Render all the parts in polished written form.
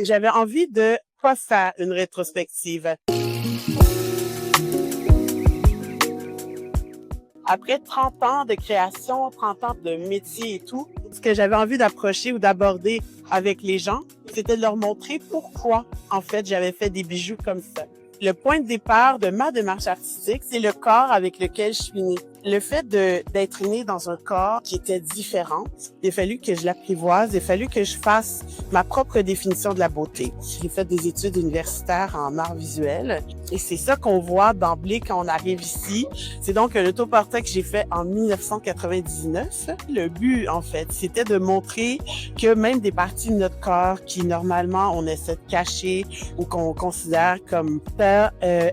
J'avais envie de pas faire une rétrospective. Après 30 ans de création, 30 ans de métier et tout, ce que j'avais envie d'approcher ou d'aborder avec les gens, c'était de leur montrer pourquoi, en fait, j'avais fait des bijoux comme ça. Le point de départ de ma démarche artistique, c'est le corps avec lequel je suis née. Le fait d'être née dans un corps qui était différent, il a fallu que je l'apprivoise, il a fallu que je fasse ma propre définition de la beauté. J'ai fait des études universitaires en art visuel et c'est ça qu'on voit d'emblée quand on arrive ici. C'est donc un autoportrait que j'ai fait en 1999. Le but, en fait, c'était de montrer que même des parties de notre corps qui, normalement, on essaie de cacher ou qu'on considère comme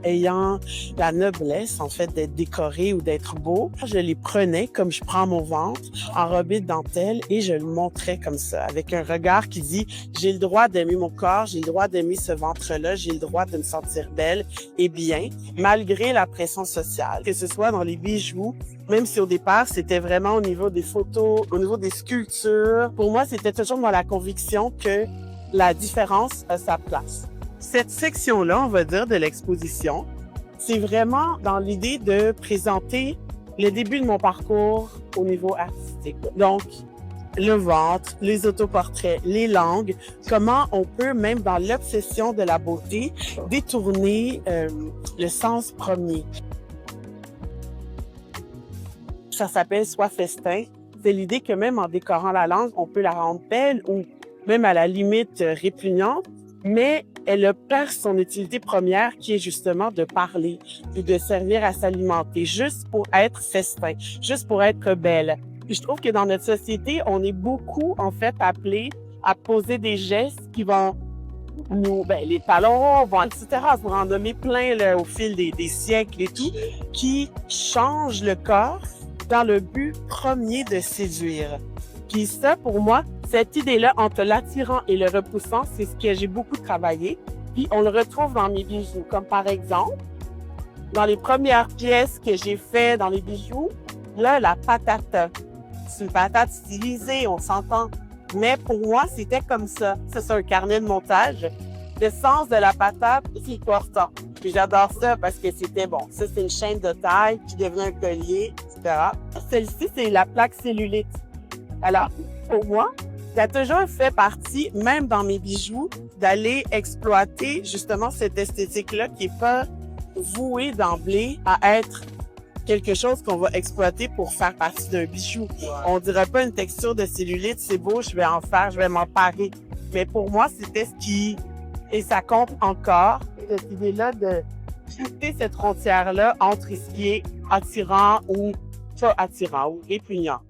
ayant la noblesse, en fait, d'être décoré ou d'être beau, je les prenais comme je prends mon ventre, enrobé de dentelle, et je le montrais comme ça, avec un regard qui dit « J'ai le droit d'aimer mon corps, j'ai le droit d'aimer ce ventre-là, j'ai le droit de me sentir belle et bien, malgré la pression sociale, que ce soit dans les bijoux, même si au départ, c'était vraiment au niveau des photos, au niveau des sculptures. Pour moi, c'était toujours dans la conviction que la différence a sa place. Cette section-là, on va dire, de l'exposition, c'est vraiment dans l'idée de présenter le début de mon parcours au niveau artistique. Donc, le ventre, les autoportraits, les langues, comment on peut, même dans l'obsession de la beauté, détourner le sens premier. Ça s'appelle « Sois festin ». C'est l'idée que même en décorant la langue, on peut la rendre belle ou même à la limite répugnante, mais elle perd son utilité première qui est justement de parler ou de servir à s'alimenter, juste pour être festin, juste pour être belle. Puis je trouve que dans notre société, on est beaucoup, en fait, appelés à poser des gestes qui vont nous, les talons, etc. Pour en nommer plein là, au fil des siècles et tout, qui changent le corps dans le but premier de séduire. Puis ça, pour moi, cette idée-là entre l'attirant et le repoussant, c'est ce que j'ai beaucoup travaillé. Puis on le retrouve dans mes bijoux, comme par exemple, dans les premières pièces que j'ai fait dans les bijoux, là, la patate. C'est une patate stylisée, on s'entend. Mais pour moi, c'était comme ça. Ça, c'est un carnet de montage. Le sens de la patate, c'est important. Puis j'adore ça parce que c'était bon. Ça, c'est une chaîne de taille qui devient un collier, etc. Celle-ci, c'est la plaque cellulite. Alors, pour moi, ça a toujours fait partie, même dans mes bijoux, d'aller exploiter justement cette esthétique-là qui n'est pas vouée d'emblée à être quelque chose qu'on va exploiter pour faire partie d'un bijou. On dirait pas une texture de cellulite, c'est beau, je vais en faire, je vais m'emparer. Mais pour moi, c'était ce qui... Et ça compte encore, cette idée-là de quitter cette frontière-là entre ce qui est attirant ou pas attirant ou répugnant.